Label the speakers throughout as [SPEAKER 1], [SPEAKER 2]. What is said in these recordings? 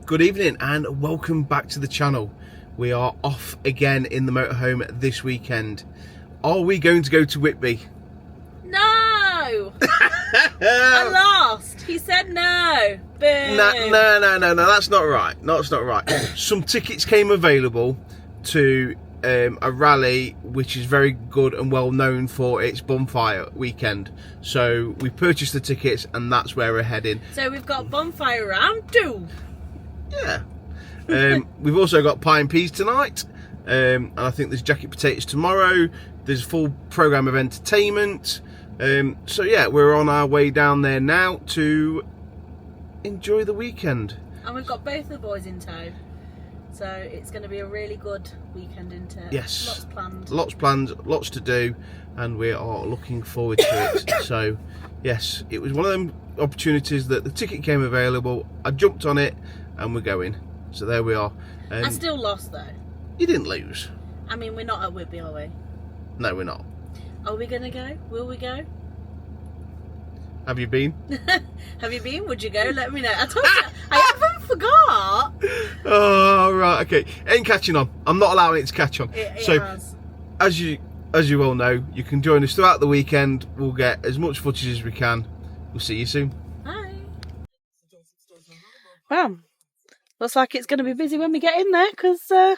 [SPEAKER 1] Good evening and welcome back to the channel. We are off again in the motorhome this weekend. Are we going to go to Whitby?
[SPEAKER 2] No! I lost. He said no. Boo.
[SPEAKER 1] No, that's not right. That's not right. Some tickets came available to a rally which is very good and well known for its Bonfire weekend. So we purchased the tickets and that's where we're heading.
[SPEAKER 2] So we've got Bonfire round 2.
[SPEAKER 1] Yeah. We've also got pie and peas tonight. And I think there's jacket potatoes tomorrow. There's a full programme of entertainment. So yeah, we're on our way down there now to enjoy the weekend.
[SPEAKER 2] And we've got both the boys in tow. So it's going to be a really good weekend, isn't it?
[SPEAKER 1] Yes.
[SPEAKER 2] Lots planned.
[SPEAKER 1] Lots planned, lots to do, and we are looking forward to it. So yes, it was one of them opportunities that the ticket came available. I jumped on it and we're going. So there we are.
[SPEAKER 2] I still lost though.
[SPEAKER 1] You didn't lose.
[SPEAKER 2] I mean, we're not at Whitby, are we?
[SPEAKER 1] No, we're not.
[SPEAKER 2] Are we going to go? Will we go?
[SPEAKER 1] Have you been?
[SPEAKER 2] Have you been? Would you go? Let me know. I told you. I haven't forgot.
[SPEAKER 1] Oh, right, okay. Ain't catching on. I'm not allowing it to catch on.
[SPEAKER 2] It
[SPEAKER 1] so,
[SPEAKER 2] has.
[SPEAKER 1] as you all know, you can join us throughout the weekend. We'll get as much footage as we can. We'll see you soon.
[SPEAKER 2] Bye. Well, looks like it's going to be busy when we get in there because we're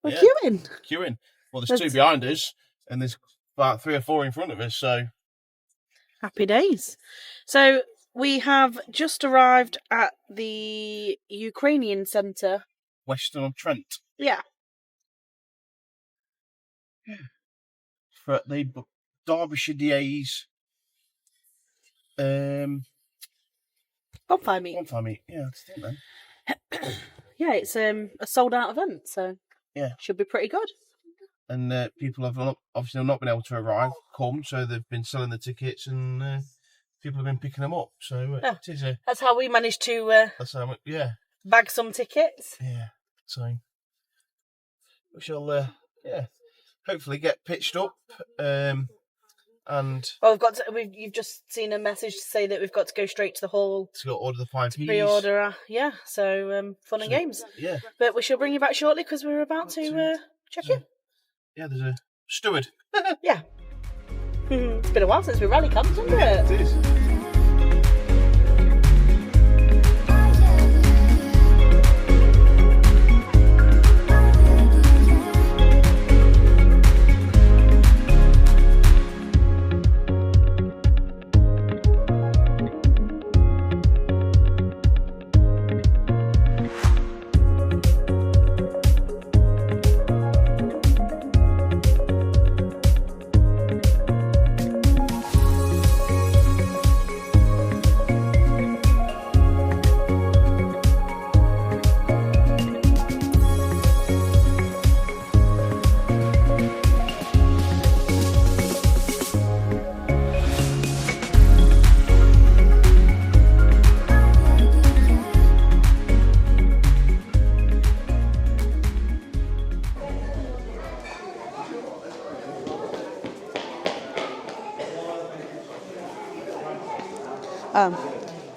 [SPEAKER 2] queuing.
[SPEAKER 1] Queuing. Well, there's 2 behind us and there's about 3 or 4 in front of us, so...
[SPEAKER 2] Happy days. So we have just arrived at the Ukrainian Centre.
[SPEAKER 1] Western-on-Trent.
[SPEAKER 2] Yeah.
[SPEAKER 1] For the Derbyshire DA's
[SPEAKER 2] Bonfire meet.
[SPEAKER 1] Bonfire meet. Yeah, I think then.
[SPEAKER 2] Yeah, it's a sold out event, so
[SPEAKER 1] yeah,
[SPEAKER 2] should be pretty good.
[SPEAKER 1] And people have obviously not been able to come, so they've been selling the tickets and people have been picking them up. So
[SPEAKER 2] yeah.
[SPEAKER 1] It is
[SPEAKER 2] that's how we managed to bag some tickets.
[SPEAKER 1] Yeah, so we shall hopefully get pitched up. And
[SPEAKER 2] well, you've just seen a message to say that we've got to go straight to the hall
[SPEAKER 1] to go order the pie and peas.
[SPEAKER 2] Pre-order, so fun and games.
[SPEAKER 1] Yeah,
[SPEAKER 2] but we shall bring you back shortly because we're about to check in.
[SPEAKER 1] Yeah, there's a steward.
[SPEAKER 2] Yeah. It's been a while since we rally camped, hasn't it?
[SPEAKER 1] It is.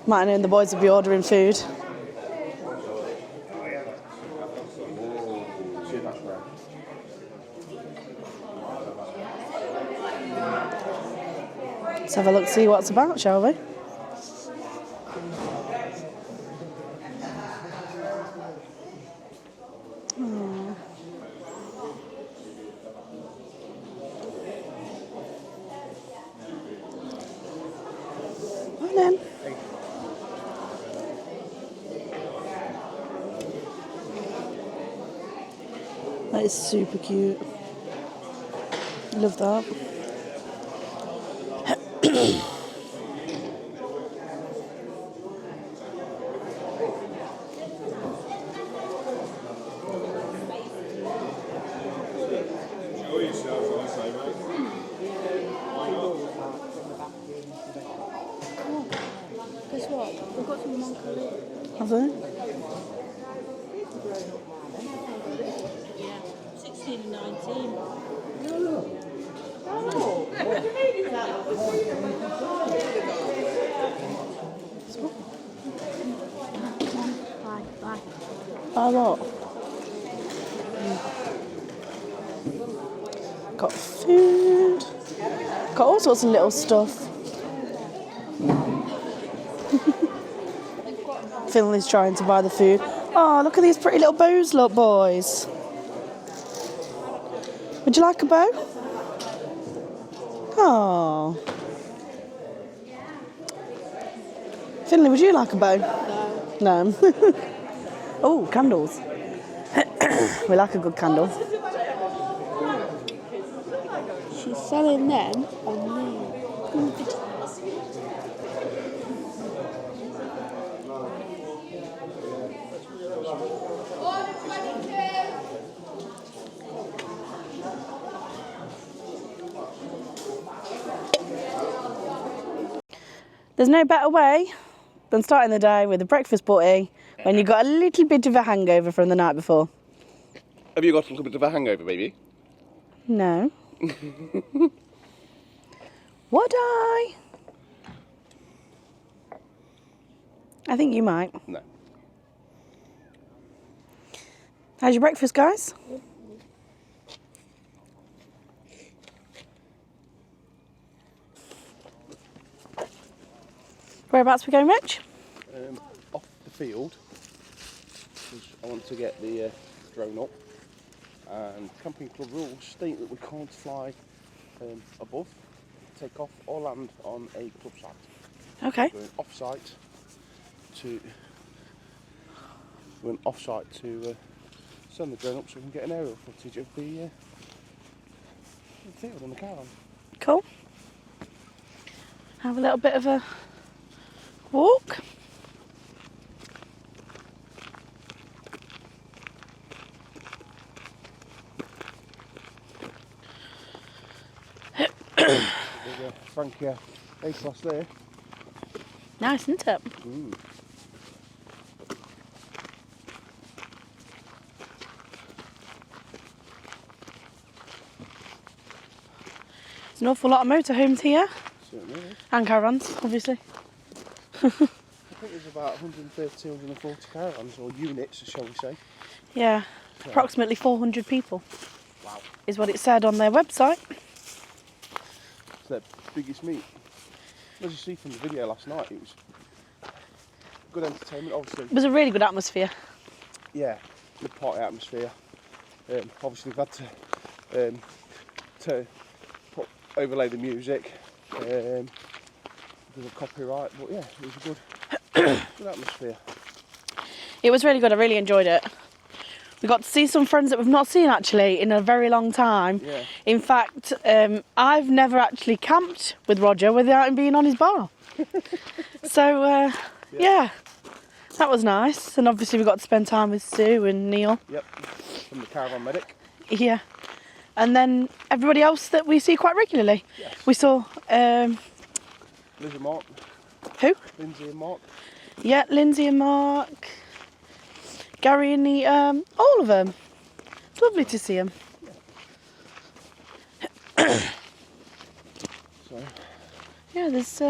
[SPEAKER 2] Martin and the boys will be ordering food. Let's have a look, see what it's about, shall we? Morning. That is super cute. Love that.
[SPEAKER 3] Guess what? We've got some Monk.
[SPEAKER 2] Have they?
[SPEAKER 3] Yeah, 16 and 19.
[SPEAKER 2] buy.
[SPEAKER 3] Buy what? Got food. Got all sorts of little stuff. Finley's trying to buy the food. Oh, look at these pretty little bows, look, boys. Would you like a bow? Oh. Finley, would you like a bow? No. No. Oh, candles. We like a good candle. She's selling them on me.
[SPEAKER 2] There's no better way than starting the day with a breakfast butty when you've got a little bit of a hangover from the night before.
[SPEAKER 1] Have you got a little bit of a hangover, baby?
[SPEAKER 2] No. Would I? I think you might.
[SPEAKER 1] No.
[SPEAKER 2] How's your breakfast, guys? Whereabouts we going, Rich?
[SPEAKER 1] Off the field, because I want to get the drone up, and camping club rules state that we can't fly above, take off or land on a club site.
[SPEAKER 2] Okay.
[SPEAKER 1] We're offsite to send the drone up so we can get an aerial footage of the field and the caravan.
[SPEAKER 2] Cool. Have a little bit of a walk.
[SPEAKER 1] There's a Frankie A-class there.
[SPEAKER 2] Nice, isn't it? There's an awful lot of motorhomes here.
[SPEAKER 1] Certainly is.
[SPEAKER 2] And caravans, obviously.
[SPEAKER 1] I think there's about 130, 140 caravans, or units, shall we say.
[SPEAKER 2] Yeah, approximately 400 people.
[SPEAKER 1] Wow.
[SPEAKER 2] Is what it said on their website.
[SPEAKER 1] It's their biggest meet. As you see from the video last night, it was good entertainment, obviously.
[SPEAKER 2] It was a really good atmosphere.
[SPEAKER 1] Yeah, good party atmosphere. Obviously we've had to overlay the music. There's a copyright, but yeah, it was a good atmosphere.
[SPEAKER 2] It was really good, I really enjoyed it. We got to see some friends that we've not seen actually in a very long time.
[SPEAKER 1] Yeah.
[SPEAKER 2] In fact, I've never actually camped with Roger without him being on his bar. So, yeah, that was nice. And obviously we got to spend time with Sue and Neil.
[SPEAKER 1] Yep, from the caravan medic.
[SPEAKER 2] Yeah. And then everybody else that we see quite regularly.
[SPEAKER 1] Yes.
[SPEAKER 2] We saw,
[SPEAKER 1] Liz and Mark.
[SPEAKER 2] who?
[SPEAKER 1] Lindsay and Mark.
[SPEAKER 2] Yeah, Lindsay and Mark. Gary and the, all of them. It's lovely to see them.
[SPEAKER 1] So.
[SPEAKER 2] Yeah, there's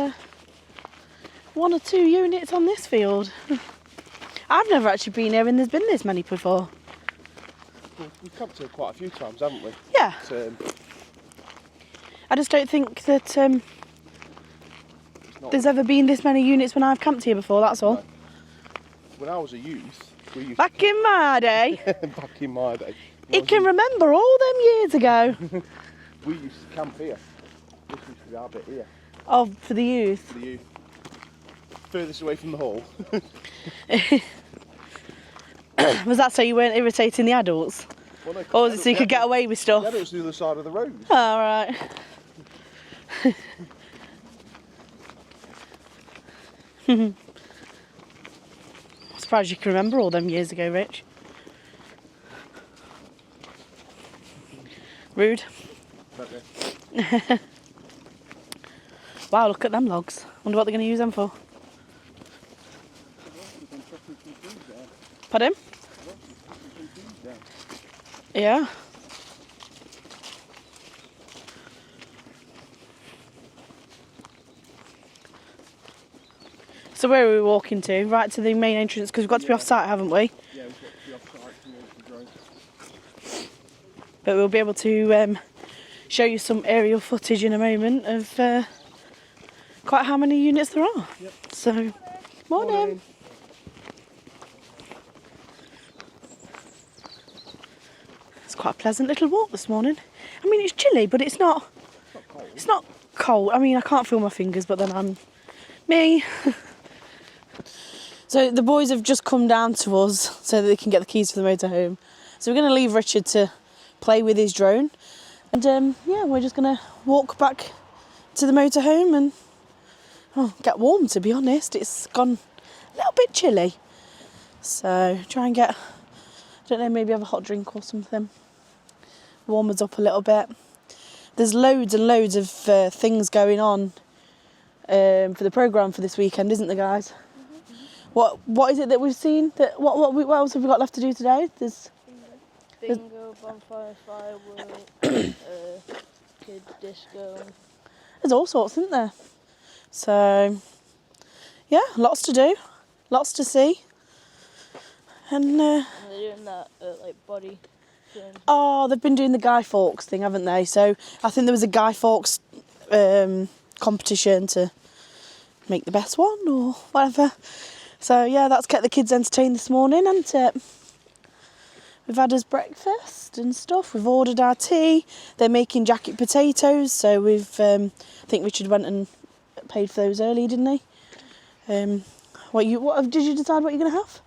[SPEAKER 2] 1 or 2 units on this field. I've never actually been here and there's been this many before.
[SPEAKER 1] Well, we've camped here quite a few times, haven't we?
[SPEAKER 2] Yeah.
[SPEAKER 1] But,
[SPEAKER 2] I just don't think that there's ever been this many units when I've camped here before, that's all.
[SPEAKER 1] No. When I was a youth, we used
[SPEAKER 2] Back in my day.
[SPEAKER 1] back in my day.
[SPEAKER 2] He can remember all them years ago.
[SPEAKER 1] We used to camp here. This used to be our bit here.
[SPEAKER 2] Oh, for the youth.
[SPEAKER 1] For the youth. Furthest away from the hall.
[SPEAKER 2] Was that so you weren't irritating the adults?
[SPEAKER 1] Well, no,
[SPEAKER 2] Or was it so you could get away with stuff?
[SPEAKER 1] The adults do the other side of the road.
[SPEAKER 2] All right. I'm surprised you can remember all them years ago, Rich. Rude.
[SPEAKER 1] Okay.
[SPEAKER 2] Wow, look at them logs. Wonder what they're going to use them for. Pardon? Yeah. So where are we walking to? Right to the main entrance because we've got to be off site, haven't we?
[SPEAKER 1] Yeah, we've got to be off site to launch the drone.
[SPEAKER 2] But we'll be able to show you some aerial footage in a moment of quite how many units there are.
[SPEAKER 1] Yep.
[SPEAKER 2] So, morning. It's quite a pleasant little walk this morning. I mean, it's chilly, but it's not
[SPEAKER 1] cold.
[SPEAKER 2] It's not cold. I mean, I can't feel my fingers, but then I'm me. So the boys have just come down to us so that they can get the keys for the motorhome. So we're going to leave Richard to play with his drone. And yeah, we're just going to walk back to the motorhome and get warm, to be honest. It's gone a little bit chilly. So try and get, I don't know, maybe have a hot drink or something. Warm us up a little bit. There's loads and loads of things going on for the programme for this weekend, isn't there, guys? What is it that we've seen? What else have we got left to do today? There's
[SPEAKER 4] bingo, bonfire, fireworks, kid disco.
[SPEAKER 2] There's all sorts, isn't there? So yeah, lots to do, lots to see, and
[SPEAKER 4] And they're doing that like body thing.
[SPEAKER 2] oh, they've been doing the Guy Fawkes thing, haven't they? So I think there was a Guy Fawkes competition to make the best one or whatever. So yeah, that's kept the kids entertained this morning, and we've had us breakfast and stuff. We've ordered our tea. They're making jacket potatoes, so we've I think Richard went and paid for those early, didn't he? What did you decide what you're gonna have?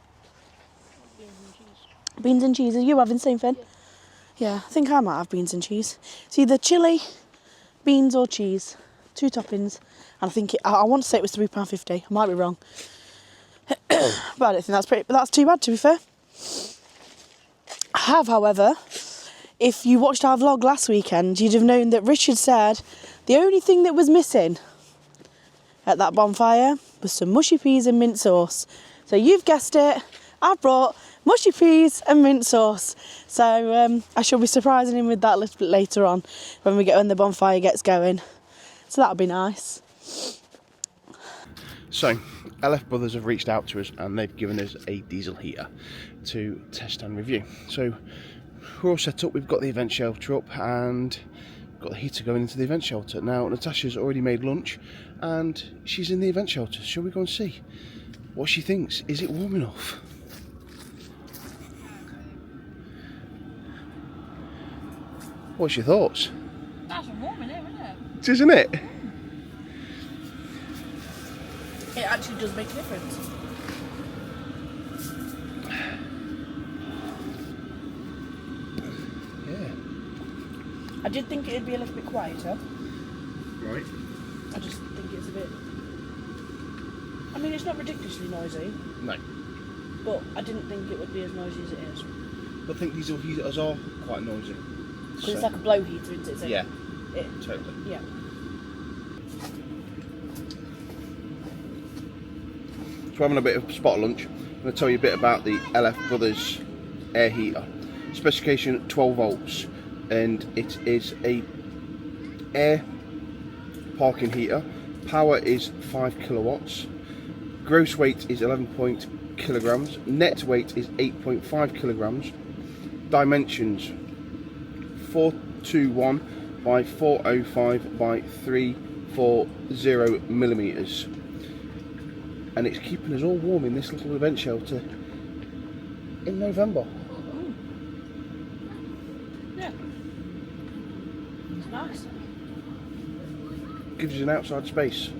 [SPEAKER 4] Beans and cheese.
[SPEAKER 2] Beans and cheese. Are you having the same thing? Yeah, I think I might have beans and cheese. It's either chilli, beans or cheese. 2 toppings. And I think I want to say it was £3.50. I might be wrong. But I don't think that's too bad, to be fair. I have, however, if you watched our vlog last weekend, you'd have known that Richard said the only thing that was missing at that bonfire was some mushy peas and mint sauce. So you've guessed it, I've brought mushy peas and mint sauce. So I shall be surprising him with that a little bit later on when the bonfire gets going. So that'll be nice.
[SPEAKER 1] So, LF Brothers have reached out to us and they've given us a diesel heater to test and review. So, we're all set up, we've got the event shelter up and got the heater going into the event shelter. Now, Natasha's already made lunch and she's in the event shelter. Shall we go and see what she thinks? Is it warm enough? What's your thoughts?
[SPEAKER 4] That's warm in here, isn't it?
[SPEAKER 1] Isn't it?
[SPEAKER 2] It actually does make a difference.
[SPEAKER 1] Yeah.
[SPEAKER 2] I did think it'd be a little bit quieter.
[SPEAKER 1] Right.
[SPEAKER 2] I just think it's a bit... I mean, it's not ridiculously noisy,
[SPEAKER 1] No.
[SPEAKER 2] but I didn't think it would be as noisy as it is.
[SPEAKER 1] I think diesel heaters are quite noisy.
[SPEAKER 2] Because it's like a blow heater, isn't it? So
[SPEAKER 1] Yeah,
[SPEAKER 2] it,
[SPEAKER 1] totally.
[SPEAKER 2] yeah.
[SPEAKER 1] So we're having a bit of spot lunch. I'm going to tell you a bit about the LF Brothers air heater. Specification 12 volts, and it is a air parking heater. Power is 5 kilowatts. Gross weight is 11 kilograms. Net weight is 8.5 kilograms. Dimensions 421 by 405 by 340 millimeters. And it's keeping us all warm in this little event shelter in November.
[SPEAKER 2] Yeah. It's nice.
[SPEAKER 1] Gives you an outside space,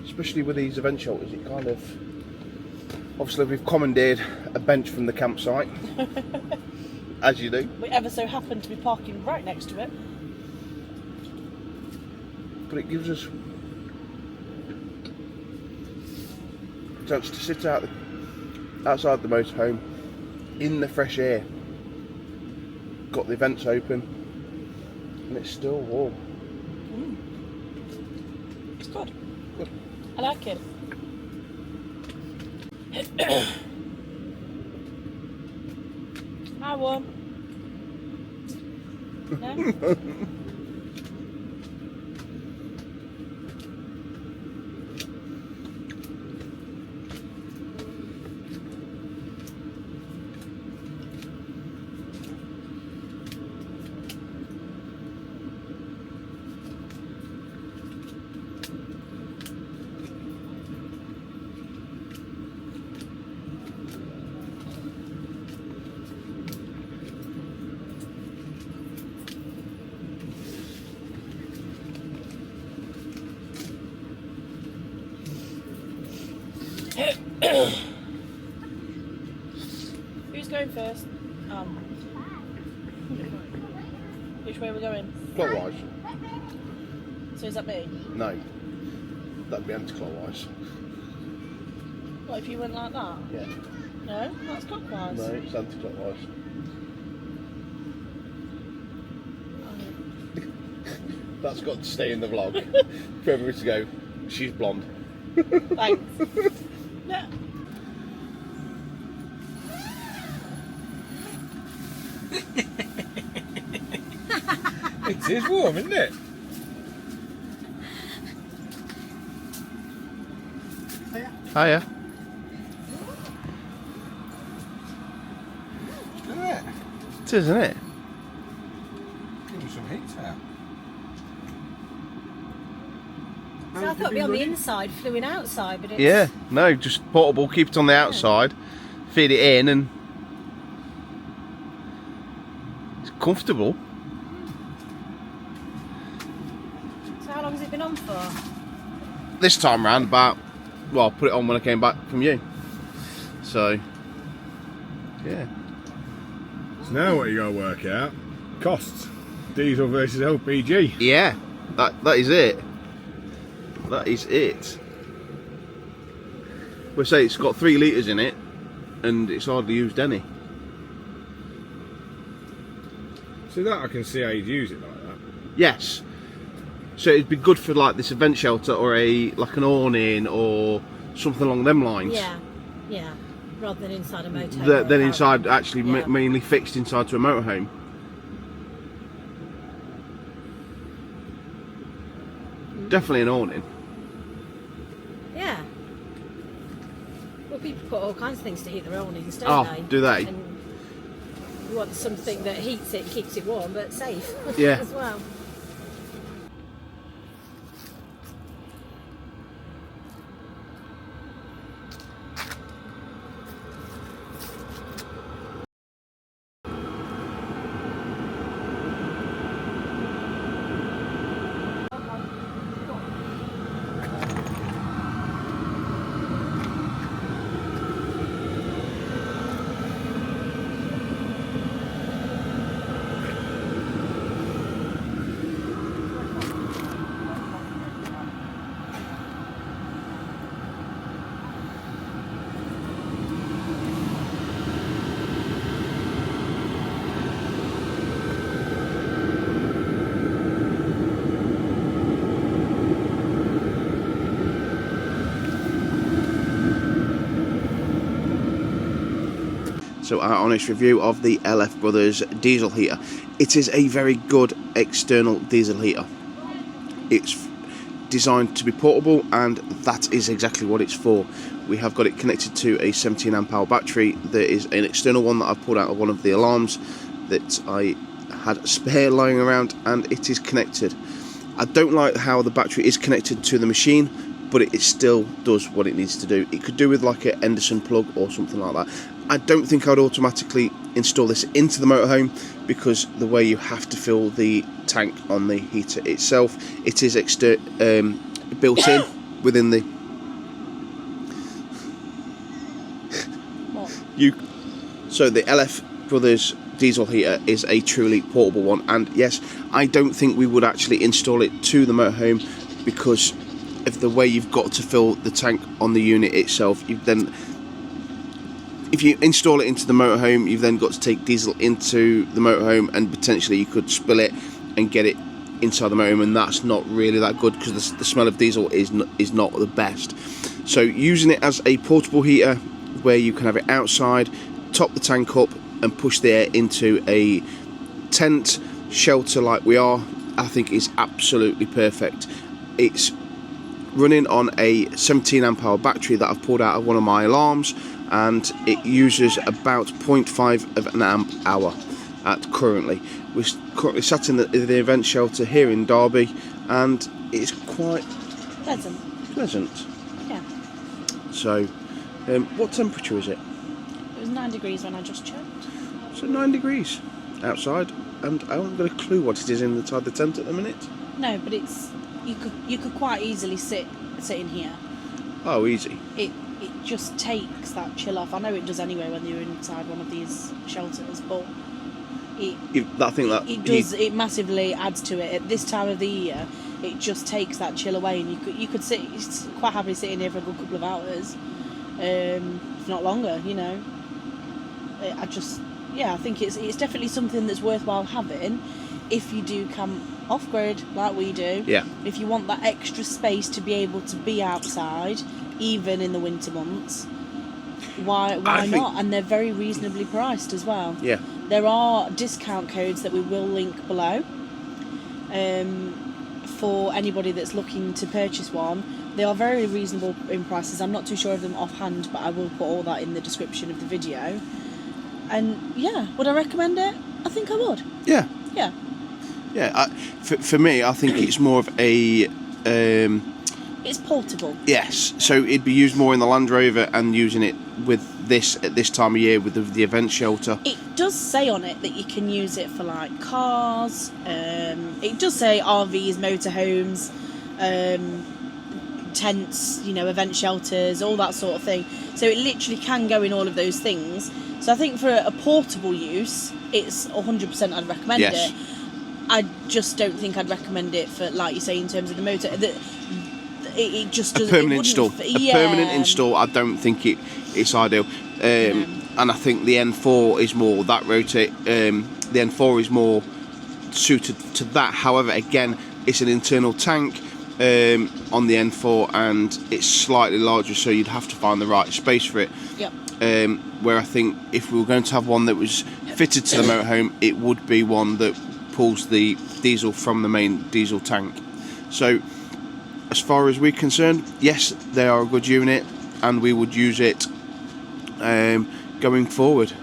[SPEAKER 1] especially with these event shelters. It kind of, obviously we've commandeered a bench from the campsite, as you do.
[SPEAKER 2] We ever so happen to be parking right next to it.
[SPEAKER 1] But it gives us a chance to sit outside the motorhome in the fresh air. Got the vents open and it's still warm.
[SPEAKER 2] It's good.
[SPEAKER 1] Good.
[SPEAKER 2] I like it. Hi, warm. No? going first? Which way are we going?
[SPEAKER 1] Clockwise.
[SPEAKER 2] So is that me?
[SPEAKER 1] No. That'd be anti-clockwise.
[SPEAKER 2] What if you went like that?
[SPEAKER 1] Yeah.
[SPEAKER 2] No, that's clockwise.
[SPEAKER 1] No, it's anti-clockwise. That's got to stay in the vlog. For everybody to go, she's blonde.
[SPEAKER 2] Thanks. No.
[SPEAKER 5] It is warm, isn't it?
[SPEAKER 1] Hiya.
[SPEAKER 5] Isn't it?
[SPEAKER 1] It is, isn't it?
[SPEAKER 5] Give me some heat out.
[SPEAKER 6] So I thought it'd be on the inside, flew outside, but it's...
[SPEAKER 1] Yeah, no, just portable, keep it on the outside, feed it in, and it's comfortable.
[SPEAKER 6] So how long has it been on for?
[SPEAKER 1] This time round, about, well, I put it on when I came back from you. So, yeah.
[SPEAKER 5] So now what you got to work out? Costs. Diesel versus LPG.
[SPEAKER 1] Yeah, that is it. That is it. We'll say it's got 3 litres in it, and it's hardly used any.
[SPEAKER 5] So that I can see how you'd use it like that.
[SPEAKER 1] Yes. So it'd be good for like this event shelter or like an awning or something along them lines.
[SPEAKER 6] Yeah, yeah. Rather than inside a motorhome.
[SPEAKER 1] Then inside, actually
[SPEAKER 6] Yeah.
[SPEAKER 1] mainly fixed inside to a motorhome. Definitely an awning.
[SPEAKER 6] Yeah. Well, people put all kinds of things to heat their awnings, don't
[SPEAKER 1] Oh,
[SPEAKER 6] they?
[SPEAKER 1] do they?
[SPEAKER 6] And you want something that heats it, keeps it warm, but safe
[SPEAKER 1] Yeah.
[SPEAKER 6] as well.
[SPEAKER 1] So our honest review of the LF Brothers diesel heater. It is a very good external diesel heater. It's designed to be portable, and that is exactly what it's for. We have got it connected to a 17 amp hour battery. There is an external one that I've pulled out of one of the alarms that I had spare lying around, and it is connected. I don't like how the battery is connected to the machine, but it still does what it needs to do. It could do with like an Anderson plug or something like that. I don't think I'd automatically install this into the motorhome, because the way you have to fill the tank on the heater itself, it is built in within the So the LF Brothers diesel heater is a truly portable one, and yes, I don't think we would actually install it to the motorhome because of the way you've got to fill the tank on the unit itself. If you install it into the motorhome, you've then got to take diesel into the motorhome, and potentially you could spill it and get it inside the motorhome, and that's not really that good because the smell of diesel is not the best. So using it as a portable heater where you can have it outside, top the tank up and push the air into a tent shelter like we are, I think is absolutely perfect. It's running on a 17 amp hour battery that I've pulled out of one of my alarms, and it uses about 0.5 of an amp hour currently. We're currently sat in the event shelter here in Derby, and it's quite pleasant.
[SPEAKER 2] Yeah.
[SPEAKER 1] So what temperature is it?
[SPEAKER 2] It was 9 degrees when I just checked.
[SPEAKER 1] So 9 degrees outside, and I haven't got a clue what it is inside the tent at the minute.
[SPEAKER 2] No, but it's you could quite easily sit in here.
[SPEAKER 1] Oh, easy.
[SPEAKER 2] it just takes that chill off. I know it does anyway when you're inside one of these shelters, but it massively adds to it. At this time of the year, it just takes that chill away, and you could sit quite happily sitting here for a good couple of hours, if not longer. You know, I think it's definitely something that's worthwhile having if you do camp off grid like we do.
[SPEAKER 1] Yeah.
[SPEAKER 2] If you want that extra space to be able to be outside, even in the winter months, why not? And they're very reasonably priced as well.
[SPEAKER 1] Yeah.
[SPEAKER 2] There are discount codes that we will link below. For anybody that's looking to purchase one, they are very reasonable in prices. I'm not too sure of them offhand, but I will put all that in the description of the video. And yeah, would I recommend it? I think I would.
[SPEAKER 1] Yeah.
[SPEAKER 2] Yeah.
[SPEAKER 1] Yeah. For me, I think it's more of a.
[SPEAKER 2] It's portable.
[SPEAKER 1] Yes, so it'd be used more in the Land Rover and using it with this at this time of year with the event shelter.
[SPEAKER 2] It does say on it that you can use it for like cars. It does say RVs, motorhomes, tents, you know, event shelters, all that sort of thing. So it literally can go in all of those things. So I think for a portable use, it's 100% I'd recommend it. I just don't think I'd recommend it for, like you say, in terms of the motor. It just doesn't.
[SPEAKER 1] Permanent install. I don't think it's ideal. And I think the N4 is more that rotate. The N4 is more suited to that. However, again, it's an internal tank on the N4, and it's slightly larger, so you'd have to find the right space for it.
[SPEAKER 2] Yep.
[SPEAKER 1] Where I think if we were going to have one that was fitted to the motorhome, it would be one that pulls the diesel from the main diesel tank. So as far as we're concerned, yes, they are a good unit, and we would use it going forward.